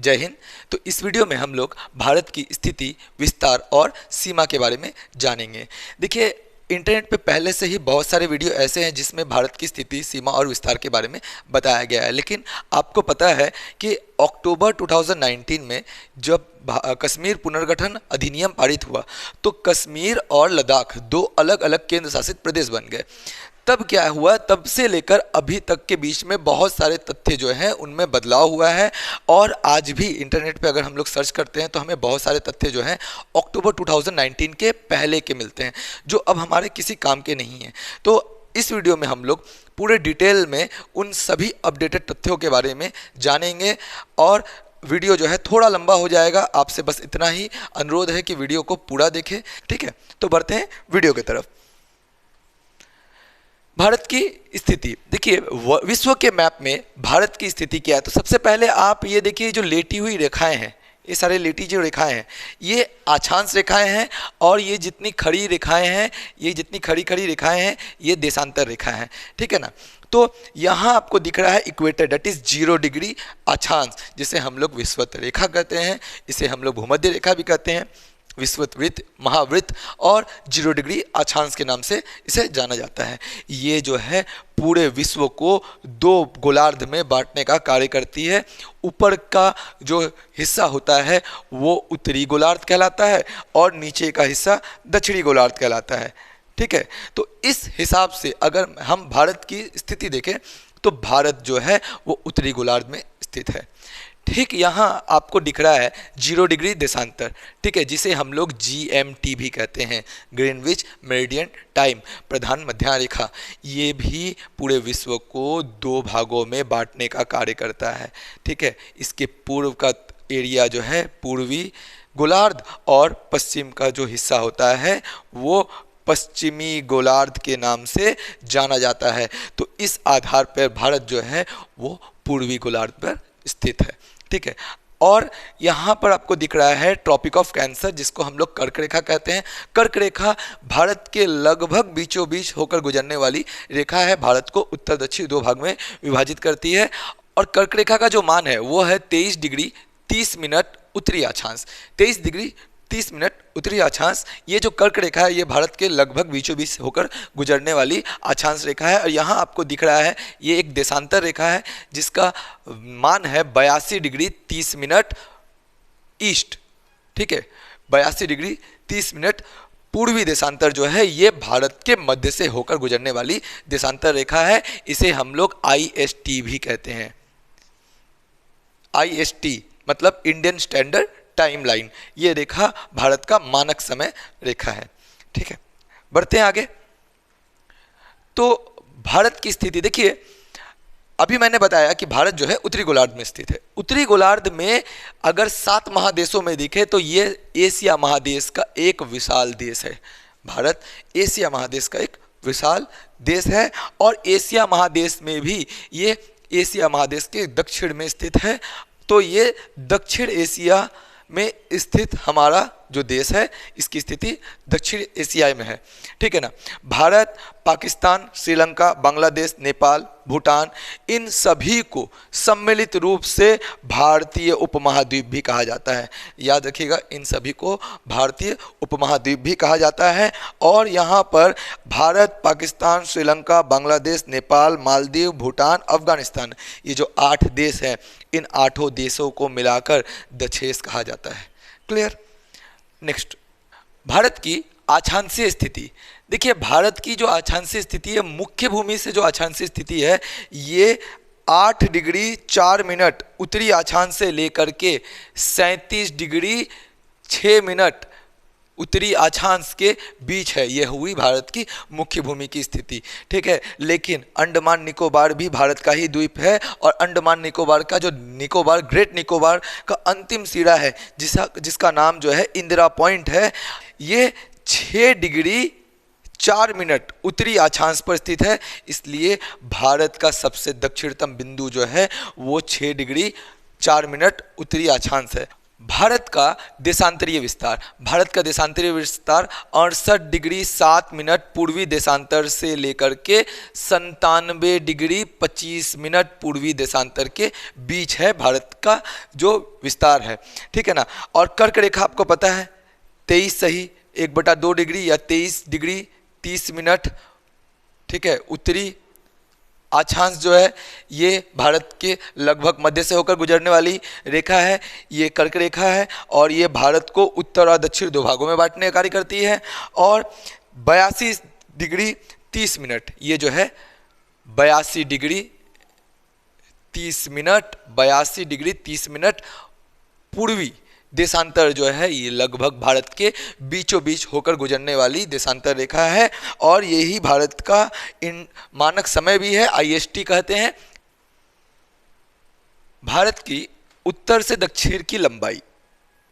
जय हिंद। तो इस वीडियो में हम लोग भारत की स्थिति, विस्तार और सीमा के बारे में जानेंगे। देखिए, इंटरनेट पे पहले से ही बहुत सारे वीडियो ऐसे हैं जिसमें भारत की स्थिति, सीमा और विस्तार के बारे में बताया गया है, लेकिन आपको पता है कि अक्टूबर 2019 में जब कश्मीर पुनर्गठन अधिनियम पारित हुआ तो कश्मीर और लद्दाख दो अलग अलग केंद्र शासित प्रदेश बन गए। तब क्या हुआ, तब से लेकर अभी तक के बीच में बहुत सारे तथ्य जो हैं उनमें बदलाव हुआ है और आज भी इंटरनेट पे अगर हम लोग सर्च करते हैं तो हमें बहुत सारे तथ्य जो हैं अक्टूबर 2019 के पहले के मिलते हैं जो अब हमारे किसी काम के नहीं हैं। तो इस वीडियो में हम लोग पूरे डिटेल में उन सभी अपडेटेड तथ्यों के बारे में जानेंगे और वीडियो जो है थोड़ा लंबा हो जाएगा। आपसे बस इतना ही अनुरोध है कि वीडियो को पूरा देखें, ठीक है। तो बढ़ते हैं वीडियो की तरफ। भारत की स्थिति देखिए, विश्व के मैप में भारत की स्थिति क्या है। तो सबसे पहले आप ये देखिए, जो लेटी हुई रेखाएं हैं, ये सारे लेटी जो रेखाएं हैं ये अक्षांश रेखाएं हैं और ये जितनी खड़ी रेखाएं हैं, ये जितनी खड़ी खड़ी रेखाएं हैं ये देशांतर रेखाएं हैं, ठीक है ना। तो यहाँ आपको दिख रहा है इक्वेटर, डेट इज 0 डिग्री अक्षांश, जिसे हम लोग विषुवत रेखा कहते हैं, इसे हम लोग भूमध्य रेखा भी कहते हैं, विषुवत वृत्त, महावृत्त और 0 डिग्री अक्षांश के नाम से इसे जाना जाता है। ये जो है पूरे विश्व को दो गोलार्ध में बांटने का कार्य करती है। ऊपर का जो हिस्सा होता है वो उत्तरी गोलार्ध कहलाता है और नीचे का हिस्सा दक्षिणी गोलार्ध कहलाता है, ठीक है। तो इस हिसाब से अगर हम भारत की स्थिति देखें तो भारत जो है वो उत्तरी गोलार्ध में स्थित है। ठीक यहाँ आपको दिख रहा है 0 डिग्री देशांतर, ठीक है, जिसे हम लोग GMT भी कहते हैं, ग्रीनविच मेरिडियन टाइम, प्रधान मध्य रेखा। ये भी पूरे विश्व को दो भागों में बांटने का कार्य करता है, ठीक है। इसके पूर्व का एरिया जो है पूर्वी गोलार्ध और पश्चिम का जो हिस्सा होता है वो पश्चिमी गोलार्ध के नाम से जाना जाता है। तो इस आधार पर भारत जो है वो पूर्वी गोलार्ध पर स्थित है, ठीक है। और यहाँ पर आपको दिख रहा है ट्रॉपिक ऑफ कैंसर, जिसको हम लोग कर्क रेखा कहते हैं। कर्क रेखा भारत के लगभग बीचों बीच होकर गुजरने वाली रेखा है, भारत को उत्तर दक्षिण दो भाग में विभाजित करती है। और कर्क रेखा का जो मान है वो है 23 डिग्री 30 मिनट उत्तरी अक्षांश, 23 डिग्री 30 मिनट उत्तरी अक्षांश। ये जो कर्क रेखा है ये भारत के लगभग बीचों बीच होकर गुजरने वाली अक्षांश रेखा है। और यहाँ आपको दिख रहा है ये एक देशांतर रेखा है जिसका मान है 82 डिग्री 30 मिनट ईस्ट, ठीक है। 82 डिग्री 30 मिनट पूर्वी देशांतर जो है ये भारत के मध्य से होकर गुजरने वाली देशांतर रेखा है। इसे हम लोग IST भी कहते हैं। IST मतलब इंडियन स्टैंडर्ड टाइमलाइन। ये रेखा भारत का मानक समय रेखा है, ठीक है। बढ़ते हैं आगे। तो भारत की स्थिति देखिए, अभी मैंने बताया कि भारत जो है उत्तरी गोलार्ध में स्थित है। उत्तरी गोलार्ध में अगर 7 महादेशों में दिखे तो ये एशिया महादेश का एक विशाल देश है। भारत एशिया महादेश का एक विशाल देश है और एशिया महादेश में भी ये एशिया महादेश के दक्षिण में स्थित है। तो ये दक्षिण एशिया में स्थित हमारा जो देश है इसकी स्थिति दक्षिण एशिया में है, ठीक है ना। भारत, पाकिस्तान, श्रीलंका, बांग्लादेश, नेपाल, भूटान, इन सभी को सम्मिलित रूप से भारतीय उपमहाद्वीप भी कहा जाता है। याद रखिएगा, इन सभी को भारतीय उपमहाद्वीप भी कहा जाता है। और यहाँ पर भारत, पाकिस्तान, श्रीलंका, बांग्लादेश, नेपाल, मालदीव, भूटान, अफगानिस्तान, ये जो 8 देश हैं, इन 8 देशों को मिलाकर दक्षेश कहा जाता है। क्लियर। नेक्स्ट, भारत की अक्षांशीय स्थिति। देखिए, भारत की जो अक्षांशीय स्थिति है, मुख्य भूमि से जो अक्षांशीय स्थिति है ये 8 डिग्री 4 मिनट उत्तरी अक्षांश से लेकर के 37 डिग्री 6 मिनट उत्तरी अक्षांश के बीच है। यह हुई भारत की मुख्य भूमि की स्थिति, ठीक है। लेकिन अंडमान निकोबार भी भारत का ही द्वीप है और अंडमान निकोबार का जो निकोबार, ग्रेट निकोबार का अंतिम सिरा है जिसका नाम जो है इंदिरा पॉइंट है, ये 6 डिग्री 4 मिनट उत्तरी अक्षांश पर स्थित है। इसलिए भारत का सबसे दक्षिणतम बिंदु जो है वो 6 डिग्री 4 मिनट उत्तरी अक्षांश है। भारत का देशांतरीय विस्तार, भारत का देशांतरीय विस्तार 68 डिग्री 7 मिनट पूर्वी देशांतर से लेकर के 97 डिग्री 25 मिनट पूर्वी देशांतर के बीच है भारत का जो विस्तार है, ठीक है ना। और कर्क रेखा आपको पता है 23 सही 1/2 डिग्री या 23 डिग्री 30 मिनट, ठीक है। उत्तरी अक्षांश जो है ये भारत के लगभग मध्य से होकर गुजरने वाली रेखा है, ये कर्क रेखा है और ये भारत को उत्तर और दक्षिण दो भागों में बांटने का कार्य करती है। और 82 डिग्री 30 मिनट ये जो है 82 डिग्री 30 मिनट 82 डिग्री 30 मिनट पूर्वी देशांतर जो है ये लगभग भारत के बीचों बीच होकर गुजरने वाली देशांतर रेखा है और यही भारत का इन मानक समय भी है, IST कहते हैं। भारत की उत्तर से दक्षिण की लंबाई,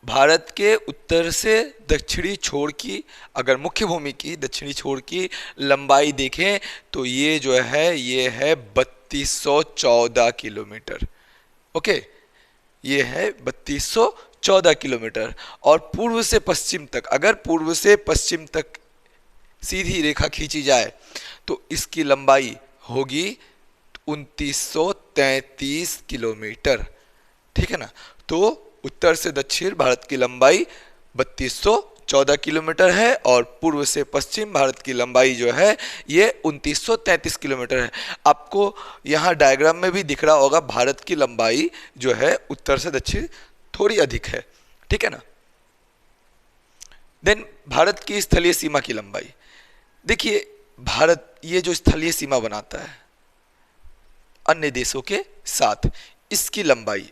भारत के उत्तर से दक्षिणी छोर की अगर मुख्य भूमि की दक्षिणी छोर की लंबाई देखें तो ये जो है ये है 3214 किलोमीटर, ओके, ये है 3214 किलोमीटर। और पूर्व से पश्चिम तक, अगर पूर्व से पश्चिम तक सीधी रेखा खींची जाए तो इसकी लंबाई होगी 2933 किलोमीटर, ठीक है ना। तो उत्तर से दक्षिण भारत की लंबाई 3214 किलोमीटर है और पूर्व से पश्चिम भारत की लंबाई जो है ये 2933 किलोमीटर है। आपको यहाँ डायग्राम में भी दिख रहा होगा भारत की लंबाई जो है उत्तर से दक्षिण थोड़ी अधिक है, ठीक है ना। देन भारत की स्थलीय सीमा की लंबाई देखिए, भारत ये जो स्थलीय सीमा बनाता है अन्य देशों के साथ, इसकी लंबाई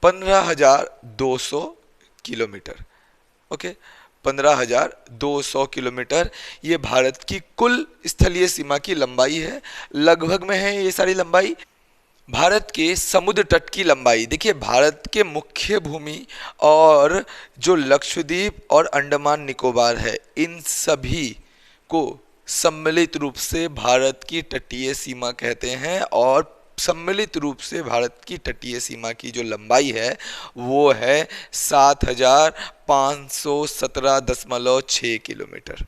15,200 किलोमीटर, ओके, 15,200 किलोमीटर ये भारत की कुल स्थलीय सीमा की लंबाई है, लगभग में है ये सारी लंबाई। भारत के समुद्र तट की लंबाई देखिए, भारत के मुख्य भूमि और जो लक्षद्वीप और अंडमान निकोबार है इन सभी को सम्मिलित रूप से भारत की तटीय सीमा कहते हैं और सम्मिलित रूप से भारत की तटीय सीमा की जो लंबाई है वो है 7,517.6 किलोमीटर,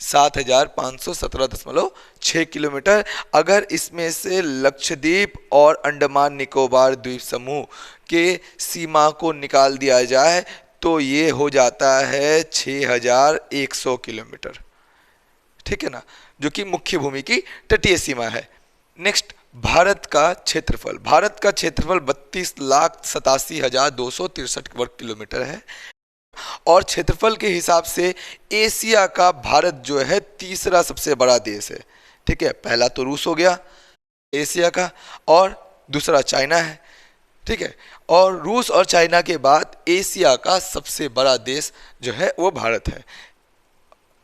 7,517.6 किलोमीटर। अगर इसमें से लक्षद्वीप और अंडमान निकोबार द्वीप समूह के सीमा को निकाल दिया जाए तो ये हो जाता है 6,100 किलोमीटर, ठीक है ना, जो कि मुख्य भूमि की तटीय सीमा है। नेक्स्ट, भारत का क्षेत्रफल, भारत का क्षेत्रफल 32,87,263 वर्ग किलोमीटर है और क्षेत्रफल के हिसाब से एशिया का भारत जो है तीसरा सबसे बड़ा देश है, ठीक है। पहला तो रूस हो गया एशिया का और दूसरा चाइना है, ठीक है। और रूस और चाइना के बाद एशिया का सबसे बड़ा देश जो है वो भारत है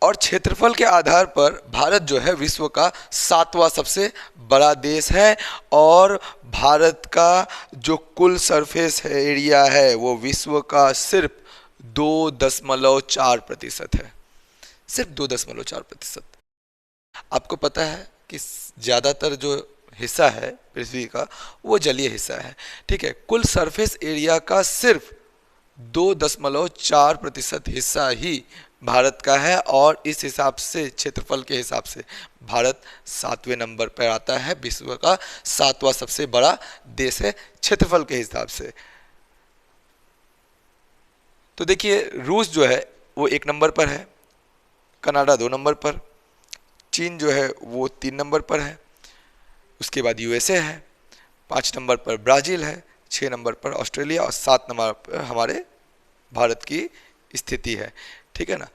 और क्षेत्रफल के आधार पर भारत जो है विश्व का 7वां सबसे बड़ा देश है और भारत का जो कुल सरफेस एरिया है वो विश्व का सिर्फ 2.4% है, सिर्फ 2.4%। आपको पता है कि ज़्यादातर जो हिस्सा है पृथ्वी का वो जलीय हिस्सा है, ठीक है। कुल सरफेस एरिया का सिर्फ 2.4% हिस्सा ही भारत का है और इस हिसाब से क्षेत्रफल के हिसाब से भारत 7वें नंबर पर आता है, विश्व का 7वां सबसे बड़ा देश है क्षेत्रफल के हिसाब से। तो देखिए, रूस जो है वो 1 नंबर पर है, कनाडा 2 नंबर पर, चीन जो है वो 3 नंबर पर है, उसके बाद USA है, 5 नंबर पर ब्राज़ील है, 6 नंबर पर ऑस्ट्रेलिया और 7 नंबर पर हमारे भारत की स्थिति है, ठीक है ना।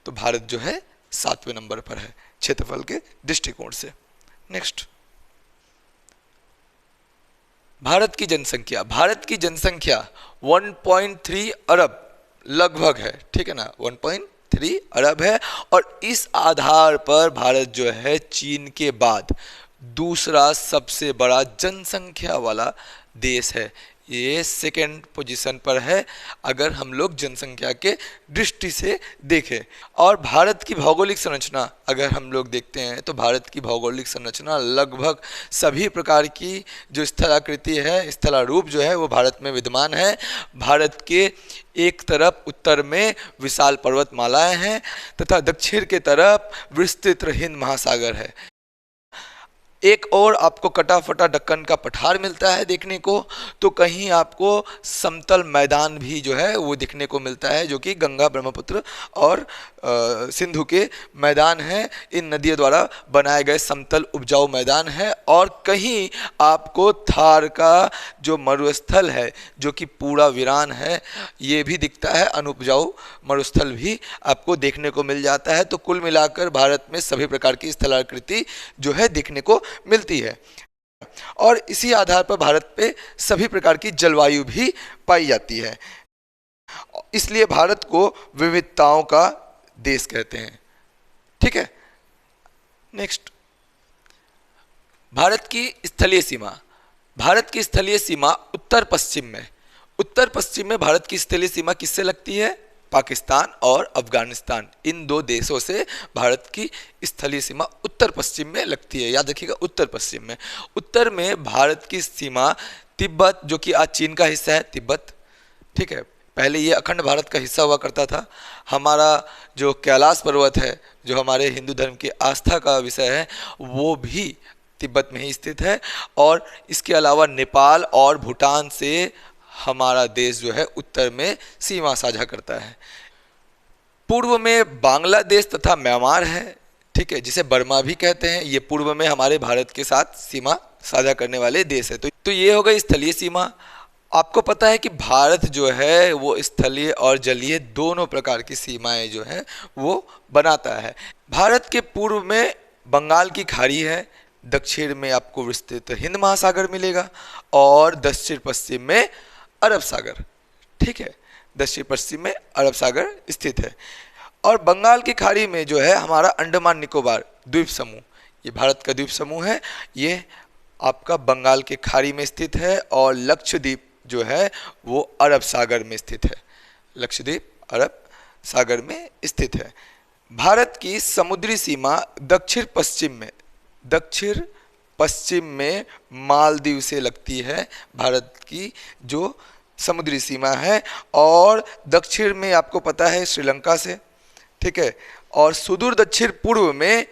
तो भारत जो है 7वें नंबर पर है क्षेत्रफल के दृष्टिकोण से। नेक्स्ट, भारत की जनसंख्या, भारत की जनसंख्या 1.3 अरब लगभग है, ठीक है ना, 1.3 अरब है और इस आधार पर भारत जो है चीन के बाद दूसरा सबसे बड़ा जनसंख्या वाला देश है। ये सेकेंड पोजीशन पर है अगर हम लोग जनसंख्या के दृष्टि से देखें। और भारत की भौगोलिक संरचना अगर हम लोग देखते हैं तो भारत की भौगोलिक संरचना लगभग सभी प्रकार की जो स्थलाकृति है, स्थलारूप जो है वो भारत में विद्यमान है। भारत के एक तरफ उत्तर में विशाल पर्वतमालाएं हैं तथा दक्षिण के तरफ विस्तृत हिंद महासागर है। एक और आपको कटा फटा दक्कन का पठार मिलता है देखने को, तो कहीं आपको समतल मैदान भी जो है वो दिखने को मिलता है, जो कि गंगा, ब्रह्मपुत्र और सिंधु के मैदान हैं। इन नदियों द्वारा बनाए गए समतल उपजाऊ मैदान है। और कहीं आपको थार का जो मरुस्थल है जो कि पूरा वीरान है, ये भी दिखता है, अनुपजाऊ मरुस्थल भी आपको देखने को मिल जाता है। तो कुल मिलाकर भारत में सभी प्रकार की स्थलाकृति जो है देखने को मिलती है। और इसी आधार पर भारत पे सभी प्रकार की जलवायु भी पाई जाती है, इसलिए भारत को विविधताओं का देश कहते हैं। ठीक है, नेक्स्ट, भारत की स्थलीय सीमा। भारत की स्थलीय सीमा उत्तर पश्चिम में, उत्तर पश्चिम में भारत की स्थलीय सीमा किससे लगती है? पाकिस्तान और अफगानिस्तान, इन दो देशों से भारत की स्थलीय सीमा उत्तर पश्चिम में लगती है। याद रखिएगा, उत्तर पश्चिम में। उत्तर में भारत की सीमा तिब्बत, जो कि आज चीन का हिस्सा है, तिब्बत, ठीक है, पहले ये अखंड भारत का हिस्सा हुआ करता था। हमारा जो कैलाश पर्वत है, जो हमारे हिंदू धर्म की आस्था का विषय है, वो भी तिब्बत में ही स्थित है। और इसके अलावा नेपाल और भूटान से हमारा देश जो है उत्तर में सीमा साझा करता है। पूर्व में बांग्लादेश तथा म्यांमार है, ठीक है, जिसे बर्मा भी कहते हैं। ये पूर्व में हमारे भारत के साथ सीमा साझा करने वाले देश है। तो ये हो गई स्थलीय सीमा। आपको पता है कि भारत जो है वो स्थलीय और जलीय दोनों प्रकार की सीमाएं जो है वो बनाता है। भारत के पूर्व में बंगाल की खाड़ी है, दक्षिण में आपको विस्तृत हिंद महासागर मिलेगा और दक्षिण पश्चिम में अरब सागर, ठीक है, दक्षिण पश्चिम में अरब सागर स्थित है। और बंगाल की खाड़ी में जो है हमारा अंडमान निकोबार द्वीप समूह, ये भारत का द्वीप समूह है, ये आपका बंगाल के खाड़ी में स्थित है। और लक्षद्वीप जो है वो अरब सागर में स्थित है, लक्षद्वीप अरब सागर में स्थित है। भारत की समुद्री सीमा दक्षिण पश्चिम में मालदीव से लगती है, भारत की जो समुद्री सीमा है। और दक्षिण में आपको पता है श्रीलंका से, ठीक है, और सुदूर दक्षिण पूर्व में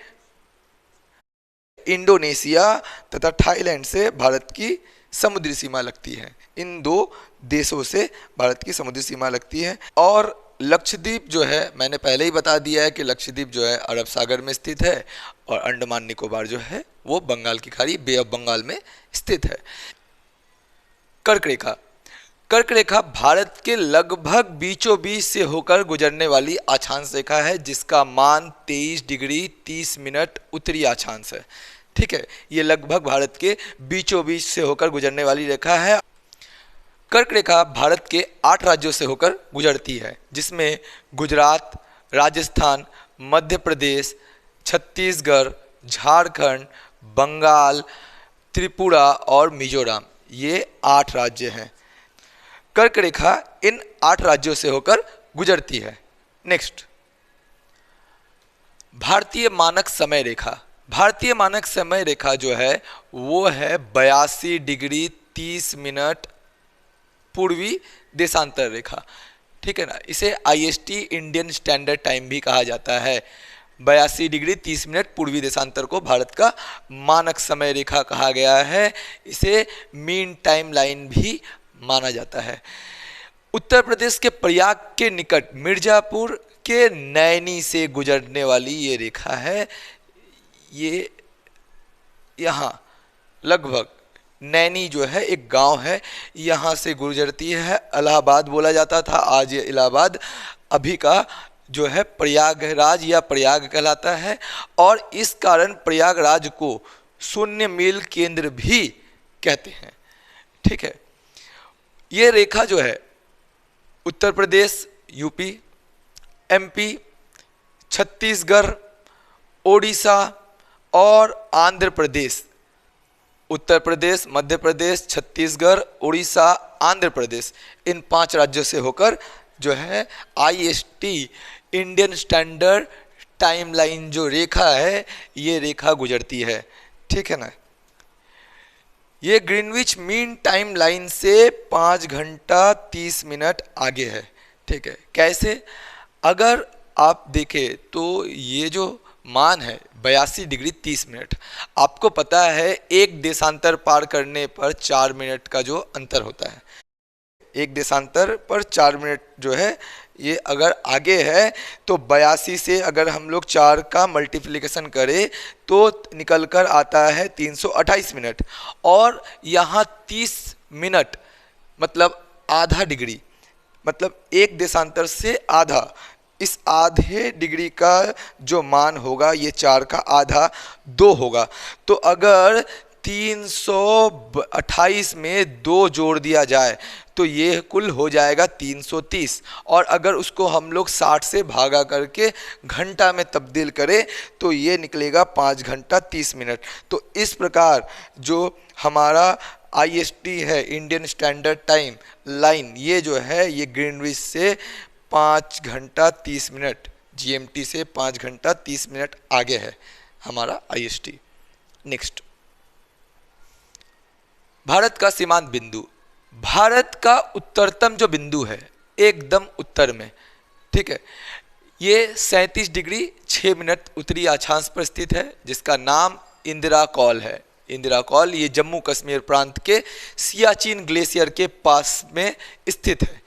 इंडोनेशिया तथा थाईलैंड से भारत की समुद्री सीमा लगती है। इन दो देशों से भारत की समुद्री सीमा लगती है। और लक्षद्वीप जो है, मैंने पहले ही बता दिया है कि लक्षद्वीप जो है अरब सागर में स्थित है और अंडमान निकोबार जो है वो बंगाल की खाड़ी, बे ऑफ बंगाल में स्थित है। कर्क रेखा, कर्क रेखा भारत के लगभग बीचों बीच से होकर गुजरने वाली अक्षांश रेखा है, जिसका मान 23 डिग्री 30 मिनट उत्तरी अक्षांश है, ठीक है। ये लगभग भारत के बीचों बीच से होकर गुजरने वाली रेखा है। कर्क रेखा भारत के 8 राज्यों से होकर गुजरती है, जिसमें गुजरात, राजस्थान, मध्य प्रदेश, छत्तीसगढ़, झारखंड, बंगाल, त्रिपुरा और मिजोरम, ये 8 राज्य हैं। कर्क रेखा इन 8 राज्यों से होकर गुजरती है। नेक्स्ट, भारतीय मानक समय रेखा। भारतीय मानक समय रेखा जो है वो है 82 डिग्री 30 मिनट पूर्वी देशांतर रेखा, ठीक है ना। इसे IST इंडियन स्टैंडर्ड टाइम भी कहा जाता है। 82 डिग्री 30 मिनट पूर्वी देशांतर को भारत का मानक समय रेखा कहा गया है। इसे मीन टाइम लाइन भी माना जाता है। उत्तर प्रदेश के प्रयाग के निकट मिर्जापुर के नैनी से गुजरने वाली ये रेखा है। ये यहाँ लगभग नैनी जो है एक गांव है, यहाँ से गुजरती है। इलाहाबाद बोला जाता था, आज ये इलाहाबाद अभी का जो है प्रयागराज या प्रयाग कहलाता है। और इस कारण प्रयागराज को शून्य मील केंद्र भी कहते हैं, ठीक है। ये रेखा जो है उत्तर प्रदेश, यूपी, MP, छत्तीसगढ़, ओडिशा और आंध्र प्रदेश, उत्तर प्रदेश, मध्य प्रदेश, छत्तीसगढ़, उड़ीसा, आंध्र प्रदेश, इन 5 राज्यों से होकर जो है IST इंडियन स्टैंडर्ड टाइमलाइन जो रेखा है, ये रेखा गुजरती है। ठीक है ना। ये ग्रीनविच मीन टाइम लाइन से 5 घंटा 30 मिनट आगे है। ठीक है, कैसे? अगर आप देखें तो ये जो मान है 82 डिग्री 30 मिनट, आपको पता है एक देशांतर पार करने पर 4 मिनट का जो अंतर होता है, एक देशांतर पर 4 मिनट जो है ये अगर आगे है तो 82 से अगर हम लोग 4 का मल्टीप्लिकेशन करें तो निकल कर आता है 328 मिनट। और यहाँ 30 मिनट मतलब आधा डिग्री, मतलब एक देशांतर से आधा, इस आधे डिग्री का जो मान होगा ये 4 का आधा 2 होगा। तो अगर 328 में 2 जोड़ दिया जाए तो ये कुल हो जाएगा 330, और अगर उसको हम लोग 60 से भागा करके घंटा में तब्दील करें तो ये निकलेगा 5 घंटा 30 मिनट। तो इस प्रकार जो हमारा IST है, इंडियन स्टैंडर्ड टाइम लाइन, ये जो है ये ग्रीनविच से 5 घंटा 30 मिनट, GMT से 5 घंटा 30 मिनट आगे है हमारा IST। नेक्स्ट, भारत का सीमांत बिंदु। भारत का उत्तरतम जो बिंदु है एकदम उत्तर में, ठीक है, ये 37 डिग्री 6 मिनट उत्तरी अक्षांश पर स्थित है, जिसका नाम इंदिरा कॉल है। इंदिरा कॉल ये जम्मू कश्मीर प्रांत के सियाचिन ग्लेशियर के पास में स्थित है।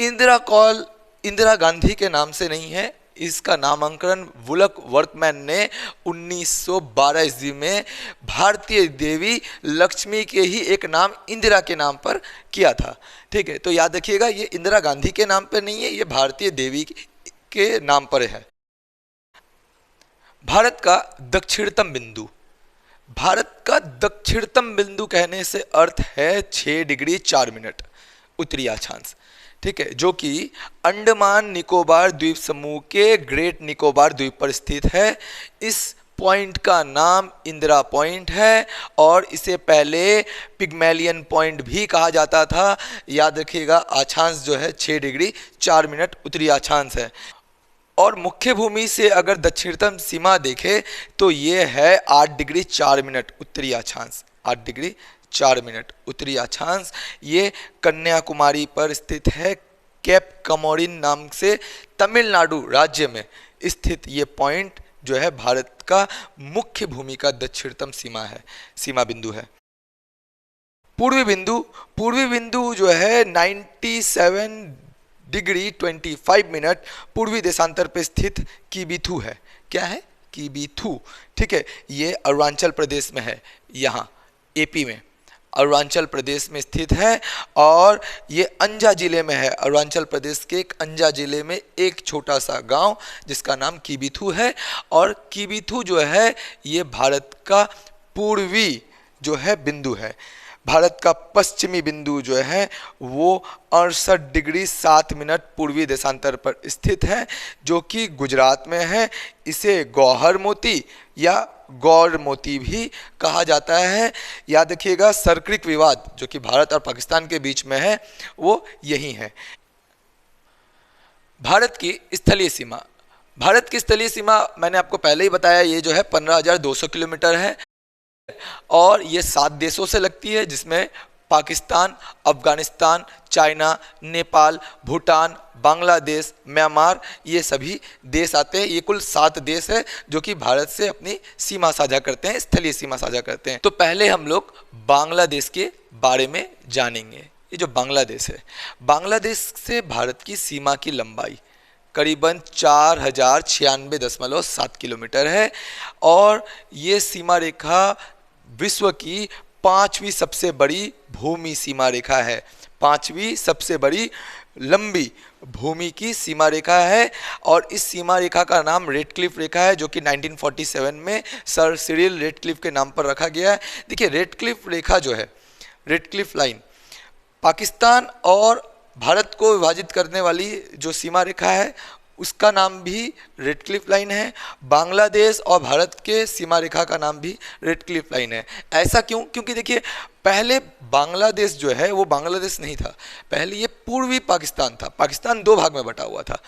इंदिरा कॉल इंदिरा गांधी के नाम से नहीं है, इसका नामांकन वुलक वर्कमैन ने 1912 ईस्वी में भारतीय देवी लक्ष्मी के ही एक नाम इंदिरा के नाम पर किया था। ठीक है, तो याद रखिएगा ये इंदिरा गांधी के नाम पर नहीं है, ये भारतीय देवी के नाम पर है। भारत का दक्षिणतम बिंदु। भारत का दक्षिणतम बिंदु कहने से अर्थ है 6 डिग्री 4 मिनट उत्तरी अक्षांश, ठीक है, जो कि अंडमान निकोबार द्वीप समूह के ग्रेट निकोबार द्वीप पर स्थित है। इस पॉइंट का नाम इंदिरा पॉइंट है और इसे पहले पिग्मेलियन पॉइंट भी कहा जाता था। याद रखिएगा अक्षांश जो है 6 डिग्री 4 मिनट उत्तरी अक्षांश है। और मुख्य भूमि से अगर दक्षिणतम सीमा देखें तो ये है 8 डिग्री 4 मिनट उत्तरी अक्षांश, 8 डिग्री 4 मिनट उत्तरी अक्षांश। ये कन्याकुमारी पर स्थित है। कैप कमोरिन नाम से तमिलनाडु राज्य में स्थित ये पॉइंट जो है भारत का मुख्य भूमि का दक्षिणतम सीमा है, सीमा बिंदु है। पूर्वी बिंदु। पूर्वी बिंदु जो है 97 डिग्री 25 मिनट पूर्वी देशांतर पर स्थित कीबीथू है। क्या है? कीबीथू, ठीक है, ये अरुणाचल प्रदेश में है, यहाँ AP में अरुणाचल प्रदेश में स्थित है और ये अंजा जिले में है। अरुणाचल प्रदेश के एक अंजा जिले में एक छोटा सा गांव जिसका नाम कीबीथू है। और कीबीथू जो है ये भारत का पूर्वी जो है बिंदु है। भारत का पश्चिमी बिंदु जो है वो 68 डिग्री 7 मिनट पूर्वी देशांतर पर स्थित है, जो कि गुजरात में है। इसे गौहर मोती या गौर मोती भी कहा जाता है। याद रखिएगा सर्क्रिक विवाद जो कि भारत और पाकिस्तान के बीच में है वो यही है। भारत की स्थलीय सीमा। भारत की स्थलीय सीमा मैंने आपको पहले ही बताया, ये जो है 15,200 किलोमीटर है और ये 7 देशों से लगती है, जिसमें पाकिस्तान, अफगानिस्तान, चाइना, नेपाल, भूटान, बांग्लादेश, म्यांमार, ये सभी देश आते हैं। ये कुल 7 देश है जो कि भारत से अपनी सीमा साझा करते हैं, स्थलीय सीमा साझा करते हैं। तो पहले हम लोग बांग्लादेश के बारे में जानेंगे। ये जो बांग्लादेश है, बांग्लादेश से भारत की सीमा की लंबाई करीबन 4096.7 किलोमीटर है और ये सीमा रेखा विश्व की 5वीं सबसे बड़ी भूमि सीमा रेखा है, 5वीं सबसे बड़ी लंबी भूमि की सीमा रेखा है। और इस सीमा रेखा का नाम रेडक्लिफ रेखा है, जो कि 1947 में सर सिरिल रेडक्लिफ के नाम पर रखा गया है। देखिए रेडक्लिफ रेखा जो है, रेडक्लिफ लाइन, पाकिस्तान और भारत को विभाजित करने वाली जो सीमा रेखा है उसका नाम भी रेड क्लिफ लाइन है। बांग्लादेश और भारत के सीमा रेखा का नाम भी रेड क्लिफ लाइन है। ऐसा क्यों? क्योंकि देखिए पहले बांग्लादेश जो है वो बांग्लादेश नहीं था, पहले ये पूर्वी पाकिस्तान था। पाकिस्तान दो भाग में बटा हुआ था।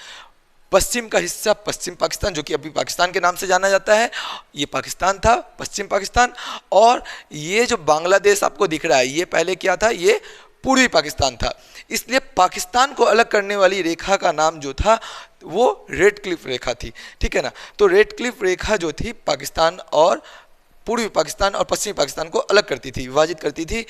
पश्चिम का हिस्सा पश्चिम पाकिस्तान, जो कि अभी पाकिस्तान के नाम से जाना जाता है, ये पाकिस्तान था, पश्चिम पाकिस्तान। और ये जो बांग्लादेश आपको दिख रहा है, ये पहले क्या था? ये पूर्वी पाकिस्तान था। इसलिए पाकिस्तान को अलग करने वाली रेखा का नाम जो था वो रेड क्लिफ रेखा थी, ठीक है ना। तो रेड क्लिफ रेखा जो थी पाकिस्तान और पूर्वी पाकिस्तान और पश्चिमी पाकिस्तान को अलग करती थी, विभाजित करती थी।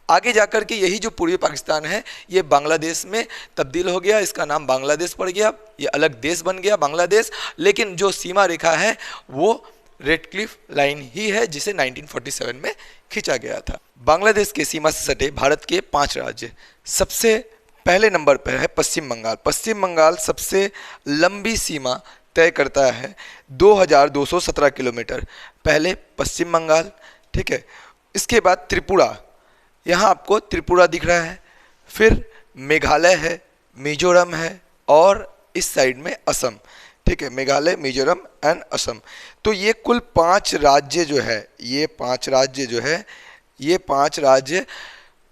आगे जाकर के यही जो पूर्वी पाकिस्तान है ये बांग्लादेश में तब्दील हो गया, इसका नाम बांग्लादेश पड़ गया, ये अलग देश बन गया बांग्लादेश। लेकिन जो सीमा रेखा है वो रेड क्लिफ लाइन ही है, जिसे 1947 में खींचा गया था। बांग्लादेश के सीमा से सटे भारत के 5 राज्य। सबसे पहले नंबर पर है पश्चिम बंगाल। पश्चिम बंगाल सबसे लंबी सीमा तय करता है, 2217 किलोमीटर। पहले पश्चिम बंगाल, ठीक है। इसके बाद त्रिपुरा, यहाँ आपको त्रिपुरा दिख रहा है। फिर मेघालय है, मिजोरम है और इस साइड में असम, ठीक है। मेघालय, मिजोरम एंड असम। तो ये कुल 5 राज्य जो है, ये 5 राज्य जो है, ये 5 राज्य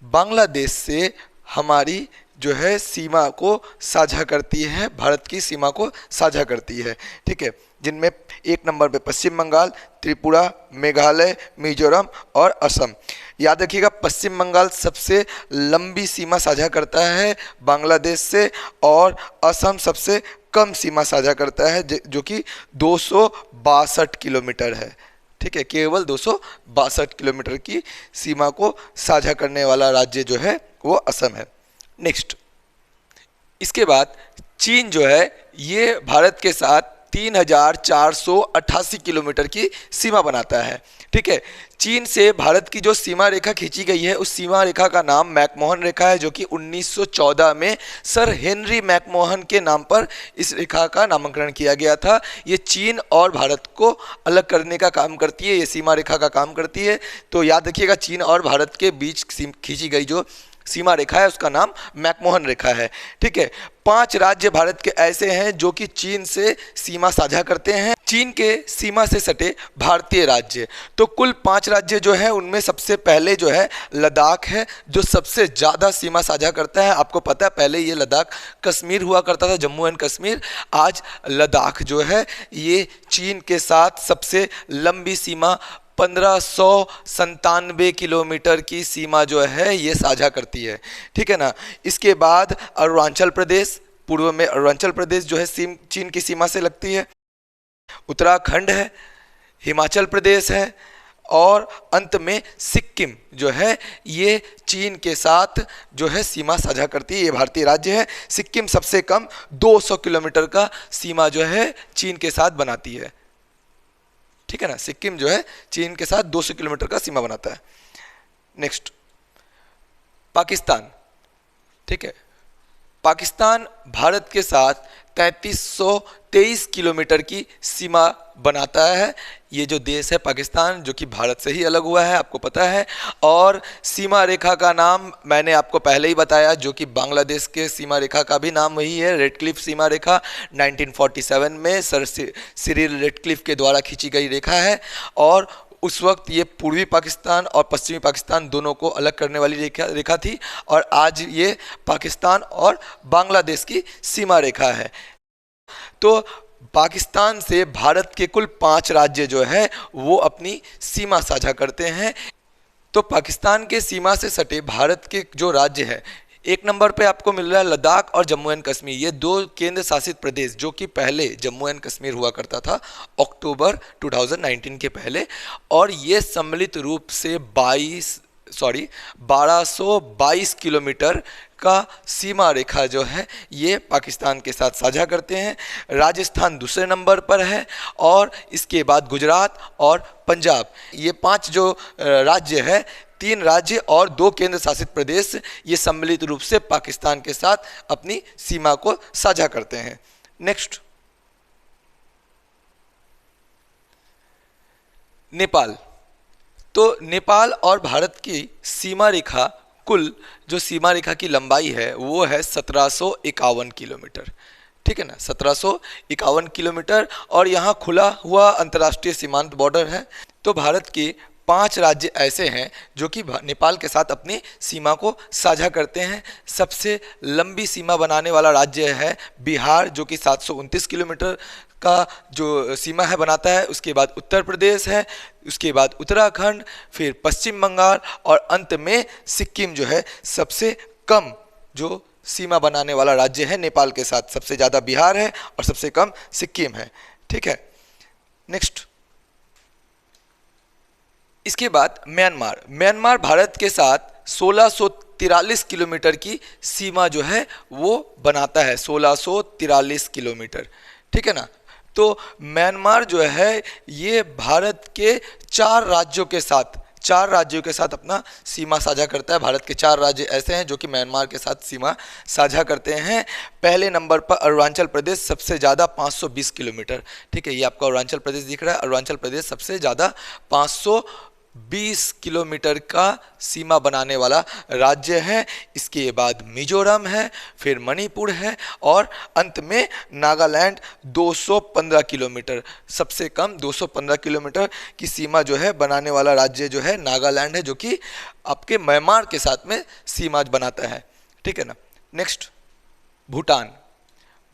बांग्लादेश से हमारी जो है सीमा को साझा करती है, भारत की सीमा को साझा करती है, ठीक है। जिनमें 1 नंबर पे पश्चिम बंगाल, त्रिपुरा, मेघालय, मिजोरम और असम। याद रखिएगा पश्चिम बंगाल सबसे लंबी सीमा साझा करता है बांग्लादेश से, और असम सबसे कम सीमा साझा करता है जो कि 262 किलोमीटर है, ठीक है। केवल 262 किलोमीटर की सीमा को साझा करने वाला राज्य जो है वो असम है। नेक्स्ट, इसके बाद चीन जो है ये भारत के साथ 3488 किलोमीटर की सीमा बनाता है, ठीक है। चीन से भारत की जो सीमा रेखा खींची गई है उस सीमा रेखा का नाम मैकमोहन रेखा है, जो कि 1914 में सर हेनरी मैकमोहन के नाम पर इस रेखा का नामकरण किया गया था। ये चीन और भारत को अलग करने का काम करती है, ये सीमा रेखा का काम करती है। तो याद रखिएगा चीन और भारत के बीच खींची गई जो सीमा रेखा है उसका नाम मैकमोहन रेखा है, ठीक है। 5 राज्य भारत के ऐसे हैं जो कि चीन से सीमा साझा करते हैं, चीन के सीमा से सटे भारतीय राज्य। तो कुल 5 राज्य जो है उनमें सबसे पहले जो है लद्दाख है, जो सबसे ज़्यादा सीमा साझा करता है। आपको पता है पहले ये लद्दाख कश्मीर हुआ करता था, जम्मू एंड कश्मीर। आज लद्दाख जो है ये चीन के साथ सबसे लंबी सीमा 1597 किलोमीटर की सीमा जो है ये साझा करती है, ठीक है ना। इसके बाद अरुणाचल प्रदेश, पूर्व में अरुणाचल प्रदेश जो है चीन की सीमा से लगती है। उत्तराखंड है, हिमाचल प्रदेश है और अंत में सिक्किम जो है ये चीन के साथ जो है सीमा साझा करती है, ये भारतीय राज्य है। सिक्किम सबसे कम 200 किलोमीटर का सीमा जो है चीन के साथ बनाती है, ठीक है ना। सिक्किम जो है चीन के साथ 200 किलोमीटर का सीमा बनाता है। नेक्स्ट, पाकिस्तान, ठीक है। पाकिस्तान भारत के साथ 3323 किलोमीटर की सीमा बनाता है। ये जो देश है पाकिस्तान, जो कि भारत से ही अलग हुआ है, आपको पता है। और सीमा रेखा का नाम मैंने आपको पहले ही बताया, जो कि बांग्लादेश के सीमा रेखा का भी नाम वही है, रेड क्लिफ सीमा रेखा। 1947 में सर सिरिल रेडक्लिफ के द्वारा खींची गई रेखा है, और उस वक्त ये पूर्वी पाकिस्तान और पश्चिमी पाकिस्तान दोनों को अलग करने वाली रेखा थी, और आज ये पाकिस्तान और बांग्लादेश की सीमा रेखा है। तो पाकिस्तान से भारत के कुल 5 राज्य जो है वो अपनी सीमा साझा करते हैं। तो पाकिस्तान के सीमा से सटे भारत के जो राज्य है, 1 नंबर पे आपको मिल रहा है लद्दाख और जम्मू एंड कश्मीर। ये 2 केंद्र शासित प्रदेश, जो कि पहले जम्मू एंड कश्मीर हुआ करता था अक्टूबर 2019 के पहले, और ये सम्मिलित रूप से 1222 किलोमीटर का सीमा रेखा जो है ये पाकिस्तान के साथ साझा करते हैं। राजस्थान दूसरे नंबर पर है, और इसके बाद गुजरात और पंजाब। ये 5 जो राज्य है, 3 राज्य और 2 केंद्र शासित प्रदेश, ये सम्मिलित रूप से पाकिस्तान के साथ अपनी सीमा को साझा करते हैं। नेक्स्ट, नेपाल। तो नेपाल और भारत की सीमा रेखा, कुल जो सीमा रेखा की लंबाई है वो है 1751 किलोमीटर, ठीक है ना, 1751 किलोमीटर, और यहाँ खुला हुआ अंतर्राष्ट्रीय सीमांत बॉर्डर है। तो भारत के 5 राज्य ऐसे हैं जो कि नेपाल के साथ अपनी सीमा को साझा करते हैं। सबसे लंबी सीमा बनाने वाला राज्य है बिहार, जो कि 729 किलोमीटर का जो सीमा है बनाता है। उसके बाद उत्तर प्रदेश है, उसके बाद उत्तराखंड, फिर पश्चिम बंगाल, और अंत में सिक्किम जो है सबसे कम जो सीमा बनाने वाला राज्य है नेपाल के साथ। सबसे ज़्यादा बिहार है और सबसे कम सिक्किम है। ठीक है, नेक्स्ट। इसके बाद म्यांमार। म्यांमार भारत के साथ 1643 किलोमीटर की सीमा जो है वो बनाता है, 1643 किलोमीटर। ठीक है ना। तो म्यांमार जो है ये भारत के 4 राज्यों के साथ अपना सीमा साझा करता है। भारत के 4 राज्य ऐसे हैं जो कि म्यांमार के साथ सीमा साझा करते हैं। पहले नंबर पर अरुणाचल प्रदेश, सबसे ज़्यादा 520 किलोमीटर। ठीक है, ये आपका अरुणाचल प्रदेश दिख रहा है। अरुणाचल प्रदेश सबसे ज़्यादा 520 किलोमीटर का सीमा बनाने वाला राज्य है। इसके बाद मिजोरम है, फिर मणिपुर है, और अंत में नागालैंड 215 किलोमीटर। सबसे कम 215 किलोमीटर की सीमा जो है बनाने वाला राज्य जो है नागालैंड है, जो कि आपके म्यांमार के साथ में सीमा बनाता है। ठीक है ना। नेक्स्ट, भूटान।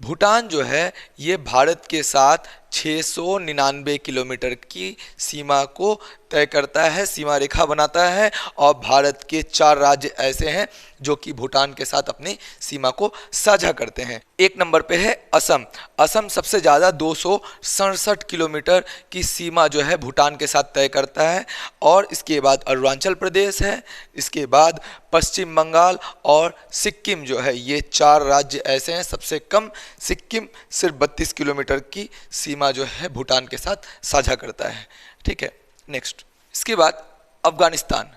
भूटान जो है ये भारत के साथ 699 किलोमीटर की सीमा को तय करता है, सीमा रेखा बनाता है। और भारत के 4 राज्य ऐसे हैं जो कि भूटान के साथ अपनी सीमा को साझा करते हैं। 1 नंबर पे है असम। असम सबसे ज़्यादा 267 किलोमीटर की सीमा जो है भूटान के साथ तय करता है। और इसके बाद अरुणाचल प्रदेश है, इसके बाद पश्चिम बंगाल और सिक्किम जो है, ये 4 राज्य ऐसे हैं। सबसे कम सिक्किम सिर्फ 32 किलोमीटर की सीमा जो है भूटान के साथ साझा करता है। ठीक है, नेक्स्ट। इसके बाद अफगानिस्तान।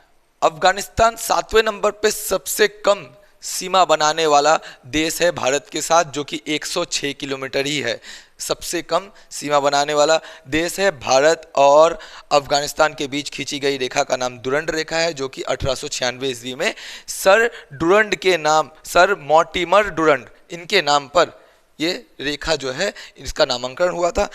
अफगानिस्तान 7वें नंबर पे सबसे कम सीमा बनाने वाला देश है भारत के साथ, जो कि 106 किलोमीटर ही है। सबसे कम सीमा बनाने वाला देश है। भारत और अफगानिस्तान के बीच खींची गई रेखा का नाम डुरंड रेखा है, जो कि 1896 ईस्वी में सर डुरंड के नाम, सर मॉर्टिमर डुरंड, इनके नाम पर ये रेखा जो है इसका नामांकन हुआ था।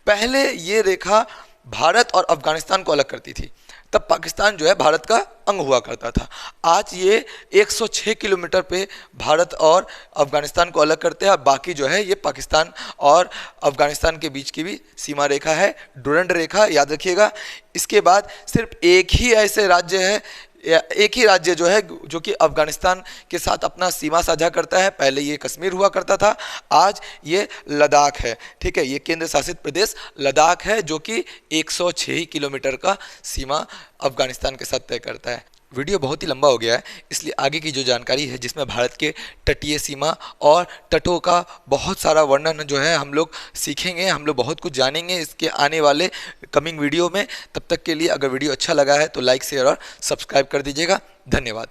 पहले ये रेखा भारत और अफगानिस्तान को अलग करती थी, तब पाकिस्तान जो है भारत का अंग हुआ करता था। आज ये 106 किलोमीटर पे भारत और अफगानिस्तान को अलग करते हैं। बाकी जो है ये पाकिस्तान और अफगानिस्तान के बीच की भी सीमा रेखा है, डुरंड रेखा, याद रखिएगा। इसके बाद सिर्फ एक ही ऐसे राज्य है, एक ही राज्य जो है जो कि अफगानिस्तान के साथ अपना सीमा साझा करता है। पहले ये कश्मीर हुआ करता था, आज ये लद्दाख है। ठीक है, ये केंद्र शासित प्रदेश लद्दाख है, जो कि 106 किलोमीटर का सीमा अफगानिस्तान के साथ तय करता है। वीडियो बहुत ही लंबा हो गया है, इसलिए आगे की जो जानकारी है जिसमें भारत के तटीय सीमा और तटों का बहुत सारा वर्णन जो है हम लोग सीखेंगे, हम लोग बहुत कुछ जानेंगे इसके आने वाले कमिंग वीडियो में। तब तक के लिए अगर वीडियो अच्छा लगा है तो लाइक, शेयर और सब्सक्राइब कर दीजिएगा। धन्यवाद।